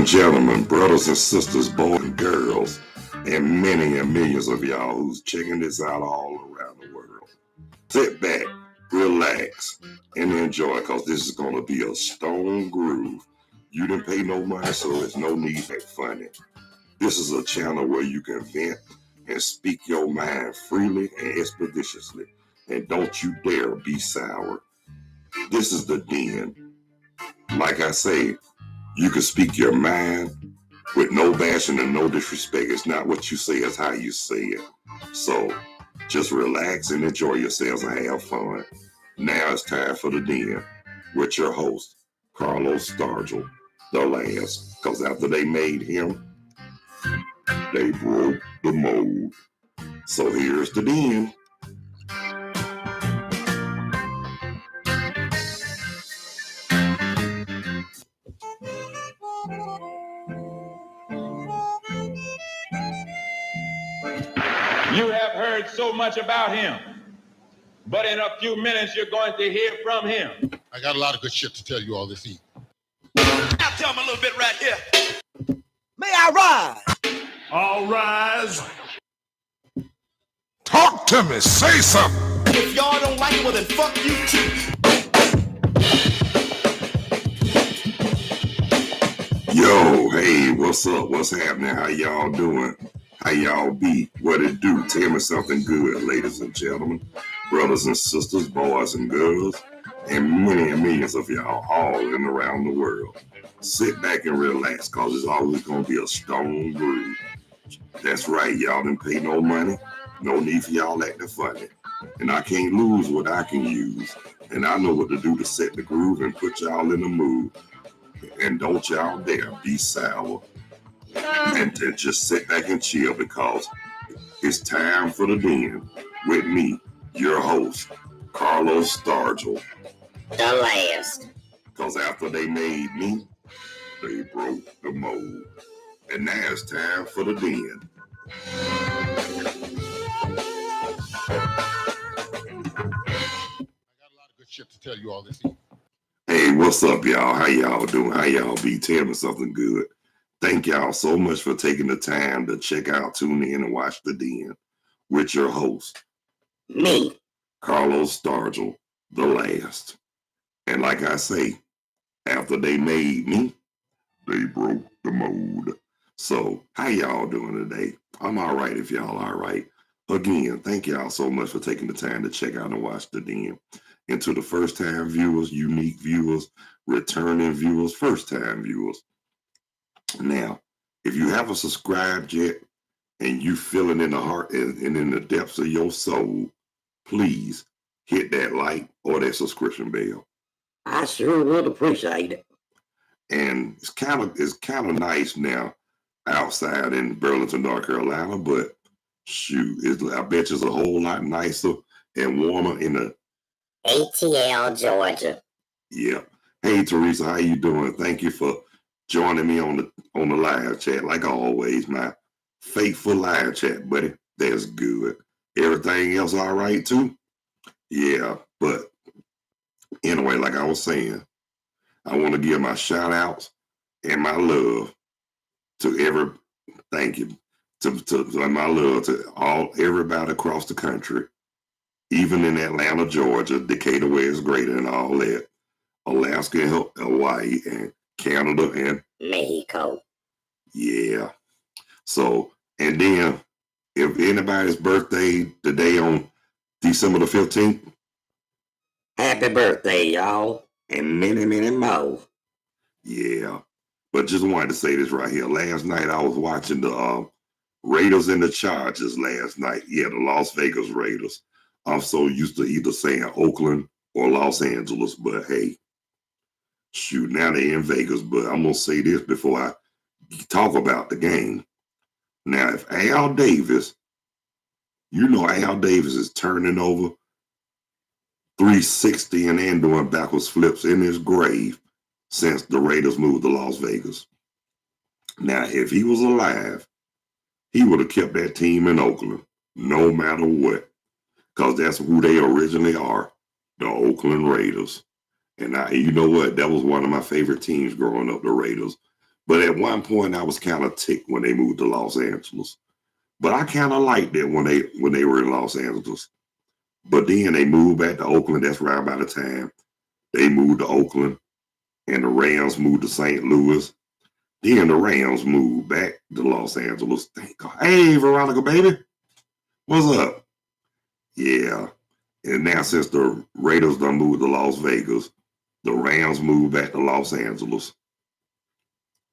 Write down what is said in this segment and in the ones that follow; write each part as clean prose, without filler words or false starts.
and gentlemen, brothers and sisters, boys and girls, and many and millions of y'all who's checking this out all around the world. Sit back, relax, and enjoy, because this is going to be a stone groove. You didn't pay no money, so there's no need to act funny. This is a channel where you can vent and speak your mind freely and expeditiously. And don't you dare be sour. This is the den. Like I say, you can speak your mind with no bashing and no disrespect. It's not what you say, it's how you say it. So just relax and enjoy yourselves and have fun. Now it's time for the den with your host, Carlos Stargell, the last. Because after they made him, they broke the mold. So here's the den. You have heard so much about him, but in a few minutes you're going to hear from him. I got a lot of good shit to tell you all this evening. I'll tell him a little bit right here. May I rise? All rise. Talk to me. Say something. If y'all don't like it, well then fuck you too. Yo, hey, what's up? What's happening? How y'all doing? How y'all be? What it do? Tell me something good, ladies and gentlemen, brothers and sisters, boys and girls, and many and millions of y'all all in and around the world. Sit back and relax, because it's always going to be a stone groove. That's right, y'all didn't pay no money. No need for y'all acting funny. And I can't lose what I can use. And I know what to do to set the groove and put y'all in the mood. And don't y'all dare be sour. And to just sit back and chill, because it's time for the den with me, your host, Carlos Stargell. The last. Because after they made me, they broke the mold. And now it's time for the den. I got a lot of good shit to tell you all this evening. Hey, what's up, y'all? How y'all doing? How y'all be? Tell me something good. Thank y'all so much for taking the time to check out, tune in, and watch The Den with your host, Me, Carlos Stargell, the last. And like I say, after they made me, they broke the mold. So, how y'all doing today? I'm all right if y'all all right. Again, thank y'all so much for taking the time to check out and watch The Den. And to the first-time viewers, unique viewers, returning viewers, first-time viewers. Now, if you haven't subscribed yet and you feel it in the heart and in the depths of your soul, please hit that like or that subscription bell. I sure would appreciate it. And it's kind of nice now outside in Burlington, North Carolina, but shoot, I bet you it's a whole lot nicer and warmer in the ATL, Georgia. Yeah. Hey, Teresa, how you doing? Thank you for joining me on the live chat. Like always, my faithful live chat, buddy. That's good. Everything else all right, too? Yeah, but anyway, like I was saying, I want to give my shout-outs and my love to thank you, to my love to everybody across the country, even in Atlanta, Georgia, Decatur, where it's greater and all that, Alaska and Hawaii and Canada and Mexico. Yeah. So, and then if anybody's birthday today on December the 15th, Happy birthday, y'all. And many, many more. Yeah. But just wanted to say this right here. Last night I was watching the Raiders and the Chargers last night. Yeah, the Las Vegas Raiders. I'm so used to either saying Oakland or Los Angeles, but hey, shoot, now they're in Vegas. But I'm going to say this before I talk about the game. Now, if Al Davis, Al Davis is turning over 360 and then doing backwards flips in his grave since the Raiders moved to Las Vegas. Now, if he was alive, he would have kept that team in Oakland, no matter what, because that's who they originally are, the Oakland Raiders. And you know what? That was one of my favorite teams growing up, the Raiders. But at one point, I was kind of ticked when they moved to Los Angeles. But I kind of liked it when they were in Los Angeles. But then they moved back to Oakland. That's right by the time they moved to Oakland, and the Rams moved to St. Louis. Then the Rams moved back to Los Angeles. Thank God. Hey, Veronica, baby. What's up? Yeah. And now since the Raiders done moved to Las Vegas, the Rams moved back to Los Angeles.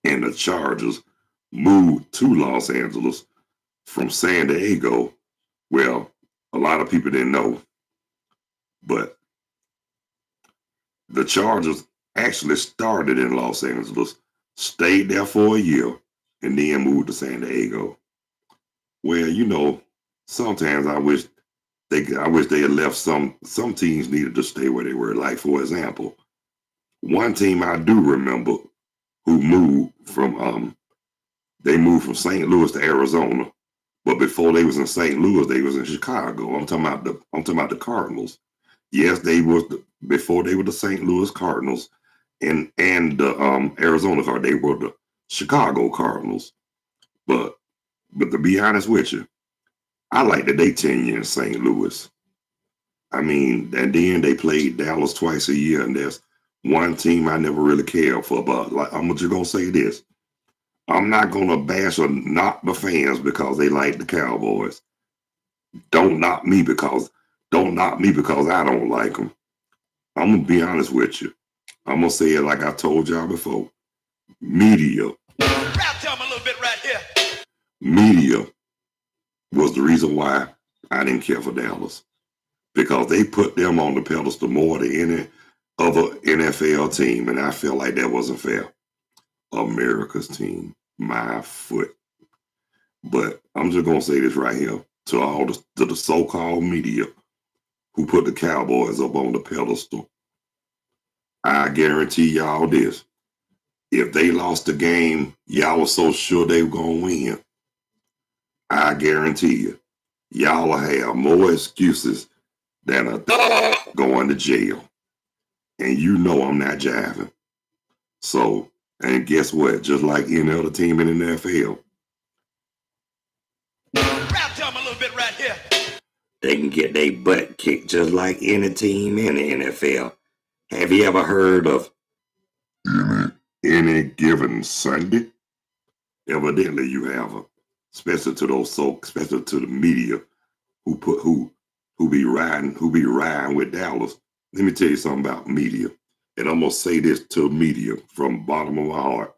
And the Chargers moved to Los Angeles from San Diego. Well, a lot of people didn't know, but the Chargers actually started in Los Angeles, stayed there for a year, and then moved to San Diego. Well, you know, sometimes I wish they had left some teams needed to stay where they were. Like, for example, one team I do remember who moved from they moved from St. Louis to Arizona, but before they was in St. Louis, they was in Chicago. I'm talking about the Cardinals. Yes, before they were the St. Louis Cardinals and the Arizona Cardinals, they were the Chicago Cardinals. But to be honest with you, I like that they tenure in St. Louis. I mean, and then they played Dallas twice a year, and there's one team I never really cared for. But like, I'm just gonna say this: I'm not gonna bash or knock the fans because they like the Cowboys. Don't knock me because I don't like them. I'm gonna be honest with you. I'm gonna say it like I told y'all before. Media. Rap tell me a little bit right here. Media was the reason why I didn't care for Dallas. Because they put them on the pedestal more than any other NFL team, and I felt like that wasn't fair. America's team, my foot. But I'm just gonna say this right here to the so-called media who put the Cowboys up on the pedestal. I guarantee y'all this: if they lost the game, y'all were so sure they were gonna win. I guarantee you, y'all will have more excuses than a going to jail. And you know I'm not jiving. So, and guess what? Just like any other team in the NFL, Rap tell me a little bit right here. They can get their butt kicked just like any team in the NFL. Have you ever heard of any given Sunday? Evidently, you have, especially to the media who be riding with Dallas. Let me tell you something about media, and I'm gonna say this to media from the bottom of my heart.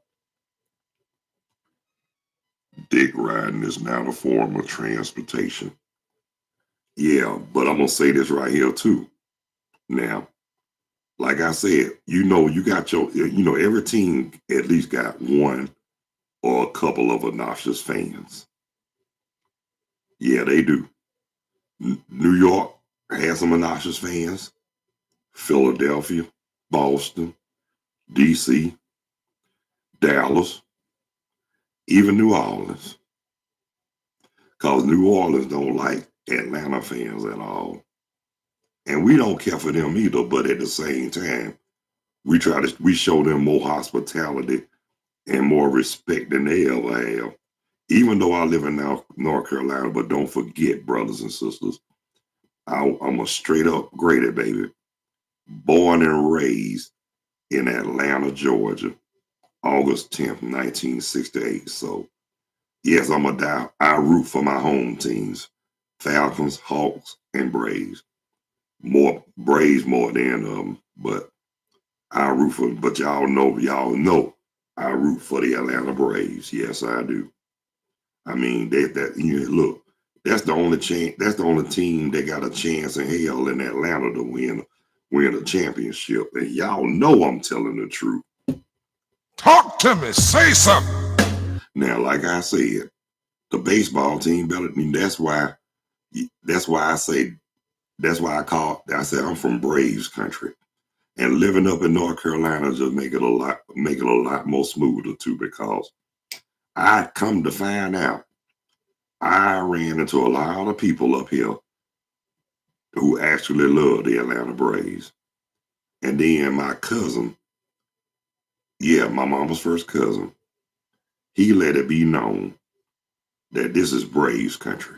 Dick riding is not a form of transportation. Yeah, but I'm gonna say this right here too. Now, like I said, you got every team at least got one or a couple of obnoxious fans. Yeah, they do. New York has some obnoxious fans. Philadelphia, Boston, DC, Dallas, even New Orleans. Because New Orleans don't like Atlanta fans at all. And we don't care for them either, but at the same time, we show them more hospitality and more respect than they ever have. Even though I live in North Carolina, but don't forget, brothers and sisters, I'm a straight up Grady baby. Born and raised in Atlanta, Georgia, August 10th, 1968. So, yes, I root for my home teams, Falcons, Hawks, and Braves. More Braves more than but but y'all know I root for the Atlanta Braves. Yes, I do. I mean look, that's the only team that got a chance in hell in Atlanta to win a championship. And y'all know I'm telling the truth. Talk to me. Say something. Now, like I said, the baseball team better. That's why I said I'm from Braves country. And living up in North Carolina just make it a lot more smoother too, because I come to find out I ran into a lot of people up here who actually love the Atlanta Braves. And then my cousin, yeah, my mama's first cousin, he let it be known that this is Braves country.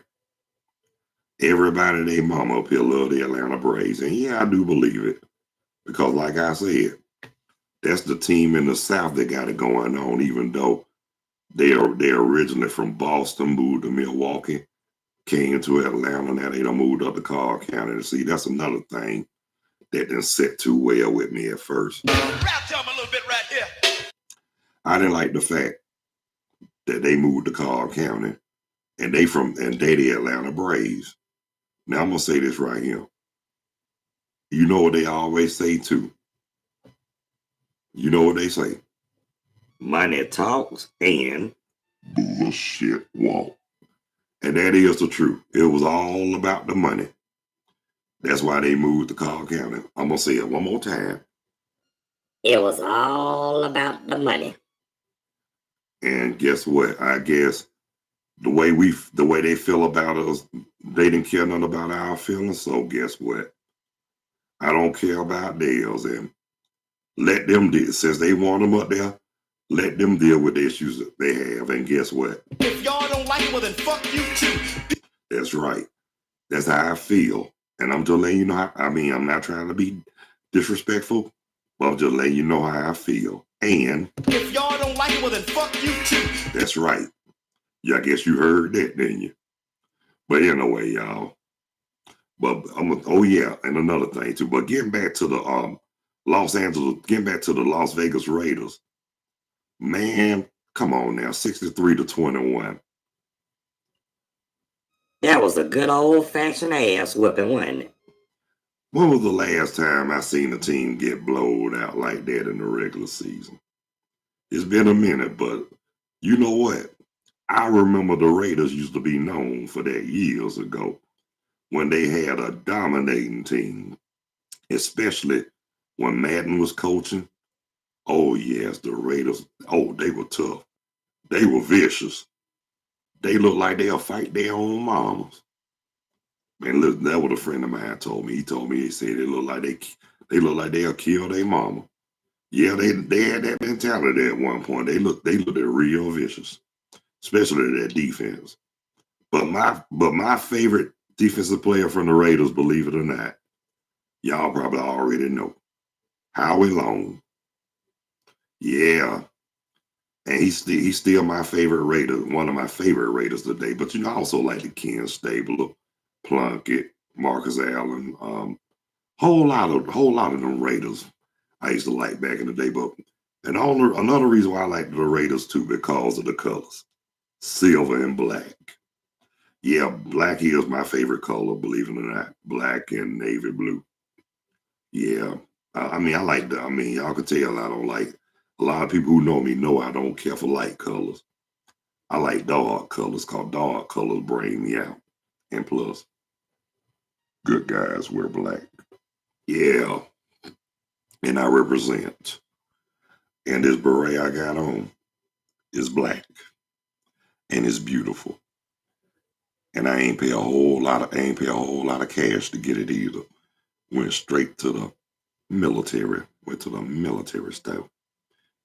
Everybody, they mama up here love the Atlanta Braves. And yeah, I do believe it. Because like I said, that's the team in the South that got it going on, even though they're originally from Boston, moved to Milwaukee, came to Atlanta. Now they done moved up to Cobb County. And see, that's another thing that didn't sit too well with me at first. Rap tell me a little bit right here. I didn't like the fact that they moved to Cobb County and they the Atlanta Braves. Now I'm gonna say this right here. You know what they always say too. You know what they say. Money talks and Bullshit walk. And that is the truth. It was all about the money. That's why they moved to Cobb County. I'm gonna say it one more time. it was all about the money. And guess what? I guess the way they feel about us, they didn't care nothing about our feelings. So guess what? I don't care about theirs, and let them deal. Since they want them up there, let them deal with the issues that they have. And guess what? If y'all don't like it, well then fuck you too. That's right. That's how I feel. And I'm just letting you know I'm not trying to be disrespectful, but I'm just letting you know how I feel. And if y'all don't like it, well then fuck you too. That's right. Yeah, I guess you heard that, didn't you? But anyway, y'all. But oh yeah, and another thing too. But getting back to the Las Vegas Raiders, man, come on now, 63-21. That was a good old-fashioned ass whipping, wasn't it? When was the last time I seen a team get blowed out like that in the regular season? It's been a minute, but you know what? I remember the Raiders used to be known for that years ago when they had a dominating team, especially when Madden was coaching. Oh, yes, the Raiders, they were tough. They were vicious. They looked like they'll fight their own mamas. Man, look, that what a friend of mine told me. He told me, he said they look like they'll kill their mama. Yeah, they had that mentality at one point. They looked real vicious, especially that defense. But my favorite defensive player from the Raiders, believe it or not, y'all probably already know, Howie Long. Yeah, and he's still my favorite Raider, one of my favorite Raiders today. But I also like the Ken Stabler, Plunkett, Marcus Allen, whole lot of them Raiders I used to like back in the day. But another reason why I like the Raiders too, because of the colors, silver and black. Yeah, black is my favorite color, believe it or not. Black and navy blue. Yeah, I like that. Y'all can tell I don't like. A lot of people who know me know I don't care for light colors. I like dark colors, cause dark colors bring me out. And plus, good guys wear black. Yeah, and I represent. And this beret I got on is black, and it's beautiful. And I ain't pay a whole lot of cash to get it either. Went straight to the military. Went to the military stuff.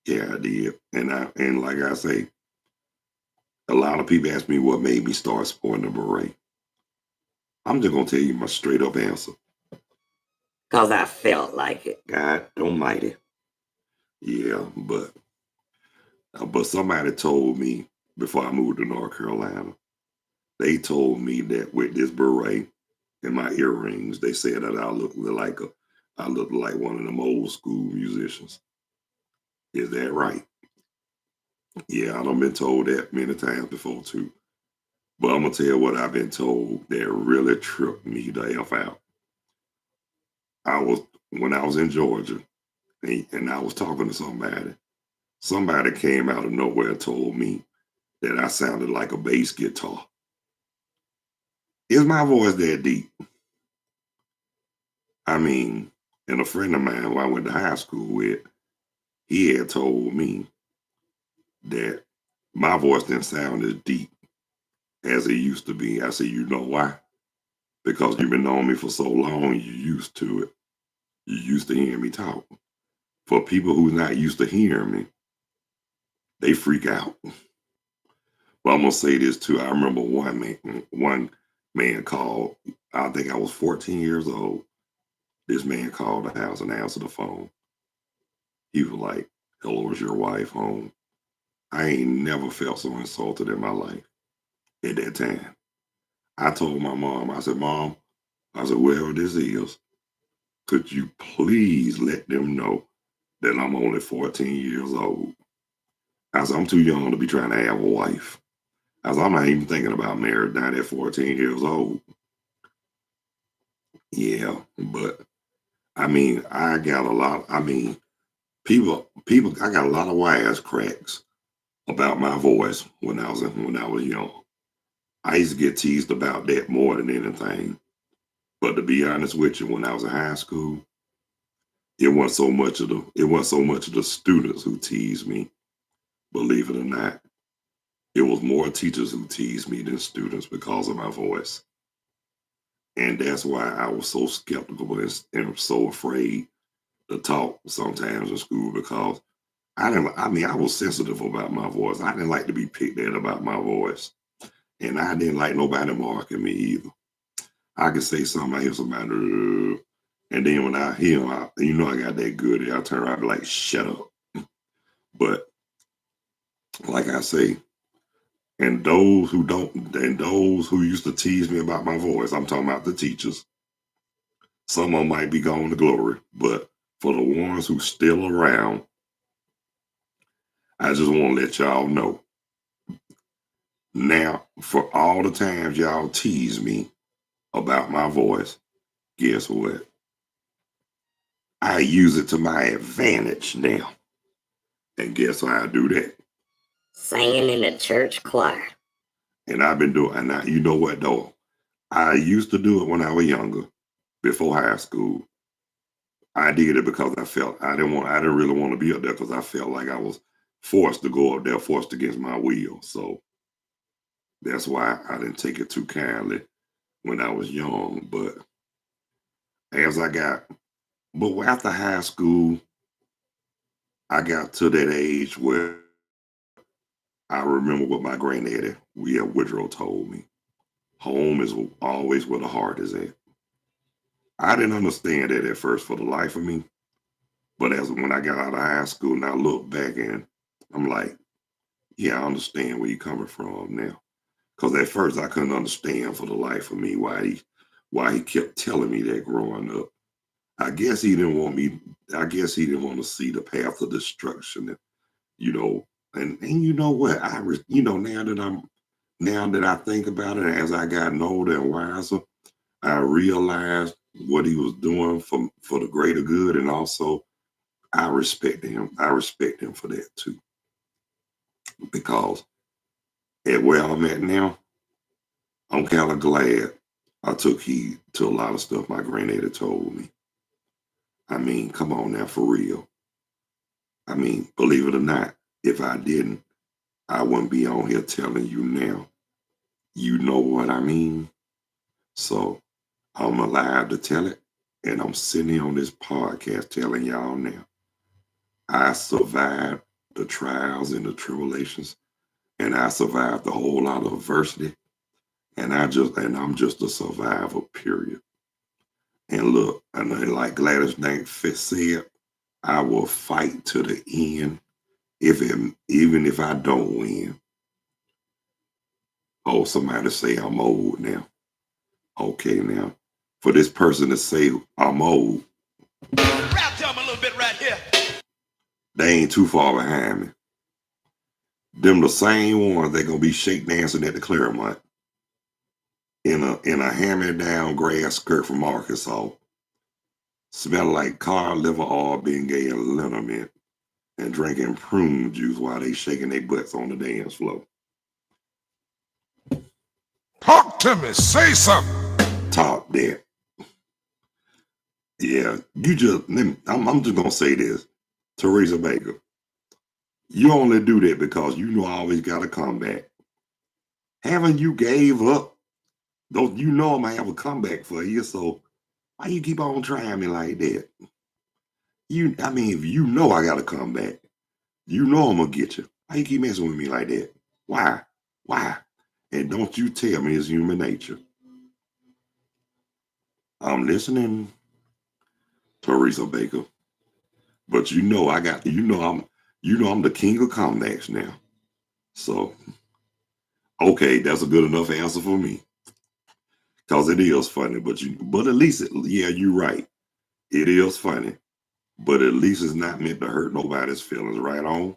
Yeah, I did. And like I say, a lot of people ask me what made me start sporting a beret. I'm just gonna tell you my straight up answer. 'Cause I felt like it. God almighty. Yeah, but somebody told me before I moved to North Carolina, they told me that with this beret and my earrings, they said that I look like one of them old school musicians. Is that right? Yeah, I done been told that many times before too. But I'm gonna tell you what I've been told that really tripped me the F out. When I was in Georgia and I was talking to somebody. Somebody came out of nowhere and told me that I sounded like a bass guitar. Is my voice that deep? And a friend of mine who I went to high school with, he had told me that my voice didn't sound as deep as it used to be. I said, you know why? Because you've been knowing me for so long, you're used to it. You're used to hearing me talk. For people who's not used to hearing me, they freak out. But I'm gonna say this too. I remember one man called. I think I was 14 years old. This man called the house and answered the phone. He was like, "Hello, is your wife home?" I ain't never felt so insulted in my life at that time. I told my mom, I said, "Mom," I said, "whoever this is, could you please let them know that I'm only 14 years old?" I said, "I'm too young to be trying to have a wife." I said, "I'm not even thinking about marriage now at 14 years old." Yeah, but I mean, I got a lot. I mean, people. I got a lot of wisecracks about my voice when I was young. I used to get teased about that more than anything. But to be honest with you, when I was in high school, it wasn't so much of the students who teased me. Believe it or not, it was more teachers who teased me than students because of my voice, and that's why I was so skeptical and so afraid to talk sometimes in school because I didn't. I mean, I was sensitive about my voice. I didn't like to be picked at about my voice, and I didn't like nobody marking me either. I could say something, I hear somebody, and then when I hear them, I got that good. I turn around and be like, "Shut up!" But like I say, and those who used to tease me about my voice, I'm talking about the teachers. Some of them might be gone to glory, but for the ones who still around, I just want to let y'all know. Now, for all the times y'all tease me about my voice, guess what? I use it to my advantage now. And guess how I do that? Singing in the church choir. And I've been doing, and you know what though? I used to do it when I was younger, before high school. I did it because I didn't really want to be up there because I felt like I was forced to go up there, forced against my will. So that's why I didn't take it too kindly when I was young. But as I got, but after high school, I got to that age where I remember what my granddaddy, Woodrow, told me. Home is always where the heart is at. I didn't understand that at first for the life of me. But as when I got out of high school and I look back and I'm like, yeah, I understand where you're coming from now. Because at first I couldn't understand for the life of me why he kept telling me that growing up. I guess he didn't want me. I guess he didn't want to see the path of destruction. You know, and you know what? Now that I think about it, as I got older and wiser, I realized what he was doing for the greater good, and also I respect him. I respect him for that too, because at where I'm at now, I'm kind of glad I took heed to a lot of stuff my granddaddy told me. I mean, come on now, for real. I mean, believe it or not, if I didn't, I wouldn't be on here telling you now. You know what I mean? So I'm alive to tell it, and I'm sitting here on this podcast telling y'all now. I survived the trials and the tribulations, and I survived a whole lot of adversity, and I'm just a survivor, period. And look, and then like Gladys Knight said, I will fight to the end, even if I don't win. Oh, somebody say I'm old now. Okay, now for this person to say I'm old, Rap to 'em a little bit right here. they ain't too far behind me. Them the same ones that gonna be shake dancing at the Claremont in a hand down grass skirt from Arkansas, smelling like cod liver oil, being gay and liniment, and drinking prune juice while they shaking their butts on the dance floor. Talk to me. Say something. Talk that. Yeah, I'm just gonna say this, Teresa Baker. You only do that because you know I always got a comeback. Haven't you gave up? Don't you know I'm gonna have a comeback for you? So why you keep on trying me like that? I mean, if you know I got to come back, you know I'm gonna get you. Why you keep messing with me like that? Why? Why? And don't you tell me it's human nature. I'm listening, Teresa Baker. But I'm the king of comebacks now. So, okay, that's a good enough answer for me. Cause it is funny, but at least you're right. It is funny, but at least it's not meant to hurt nobody's feelings, right on?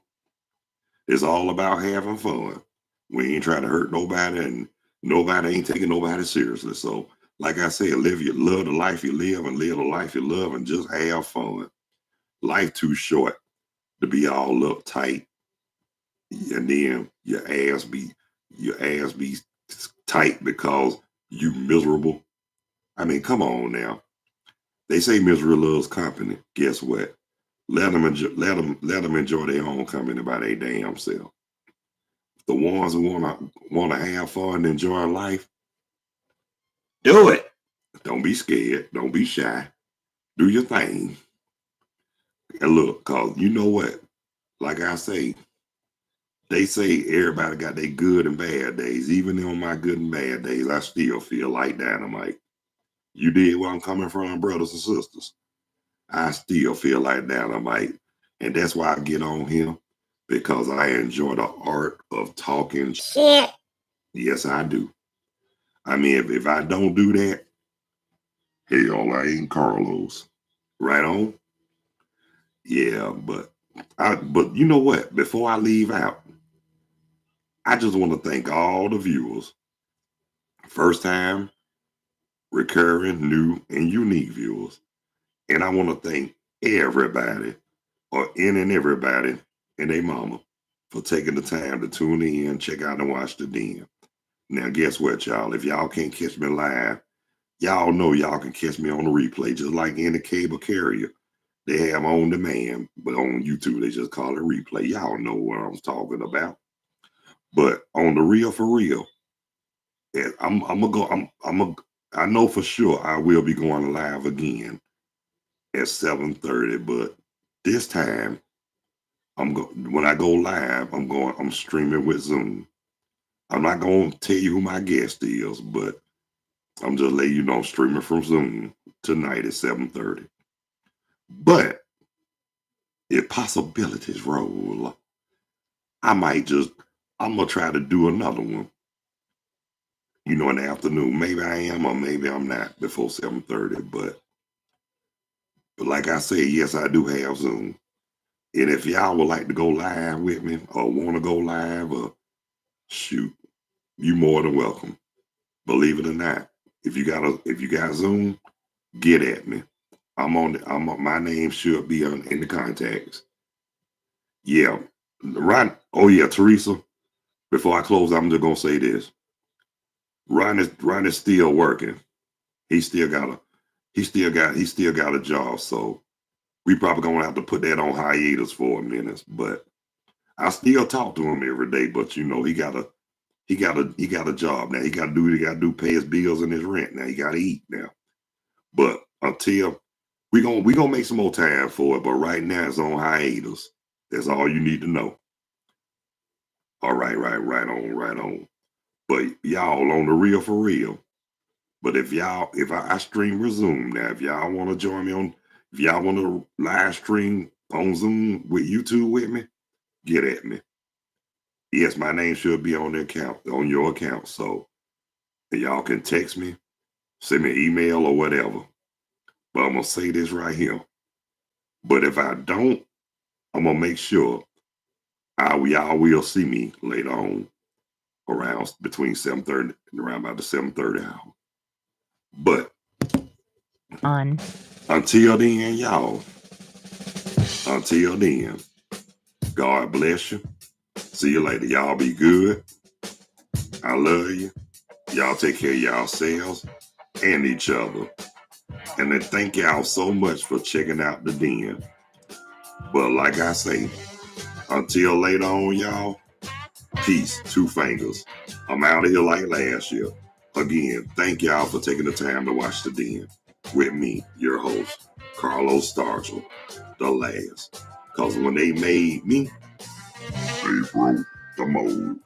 It's all about having fun. We ain't trying to hurt nobody, and nobody ain't taking nobody seriously. So, like I said, love the life you live, and live the life you love, and just have fun. Life too short to be all uptight, and then your ass be tight because you miserable. I mean, come on now. They say misery loves company. Guess what? Let them enjoy their own company by their damn self. The ones who wanna have fun and enjoy life, do it. Don't be scared. Don't be shy. Do your thing. And look, cause you know what? Like I say, they say everybody got their good and bad days. Even on my good and bad days, I still feel like dynamite. You did where I'm coming from, brothers and sisters. I still feel like dynamite. And that's why I get on here, because I enjoy the art of talking shit. Yes, I do. I mean, if I don't do that, hell, I ain't Carlos. Right on? Yeah, but you know what? Before I leave out, I just want to thank all the viewers. First time, recurring, new, and unique viewers. And I want to thank everybody, or any and everybody and their mama, for taking the time to tune in, check out, and watch the den. Now, guess what, y'all? If y'all can't catch me live, y'all know y'all can catch me on the replay, just like any cable carrier. They have on demand, but on YouTube, they just call it replay. Y'all know what I'm talking about. But on the real, for real, I know for sure I will be going live again at 7:30, but this time when I go live, I'm streaming with Zoom. I'm not going to tell you who my guest is, but I'm just letting you know I'm streaming from Zoom tonight at 7:30. But if possibilities roll, I'm going to try to do another one, in the afternoon. Maybe I am, or maybe I'm not before 7:30, but like I said, yes, I do have Zoom. And if y'all would like to go live with me, or want to go live, or shoot, you more than welcome. Believe it or not, if you got Zoom, get at me. My name should be in the contacts. Yeah, right. Oh yeah, Teresa. Before I close, I'm just gonna say this. Ron is still working. He still got a job. So we probably gonna have to put that on hiatus for a minute. But I still talk to him every day. But he got a job now. He got to do pay his bills and his rent. Now he got to eat now. But until we gonna make some more time for it. But right now it's on hiatus. That's all you need to know. All right, right on. But y'all on the real, for real. But if I stream resume now, if y'all want to join me if y'all want to live stream on Zoom with YouTube with me, get at me. Yes, my name should be on your account. So y'all can text me, send me an email or whatever. But I'm gonna say this right here. But if I don't, I'm gonna make sure y'all will see me later on around between 7:30 and around about the 7:30 hour. But until then, y'all. Until then, God bless you. See you later. Y'all be good. I love you. Y'all take care of yourselves and each other. And then thank y'all so much for checking out the den. But like I say, until later on, y'all, peace, 2 fingers. I'm out of here like last year. Again, thank y'all for taking the time to watch the den with me, your host, Carlos Stargell, the last. Because when they made me, they broke the mold.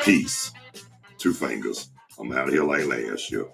Peace. Two fingers. I'm out of here like last year.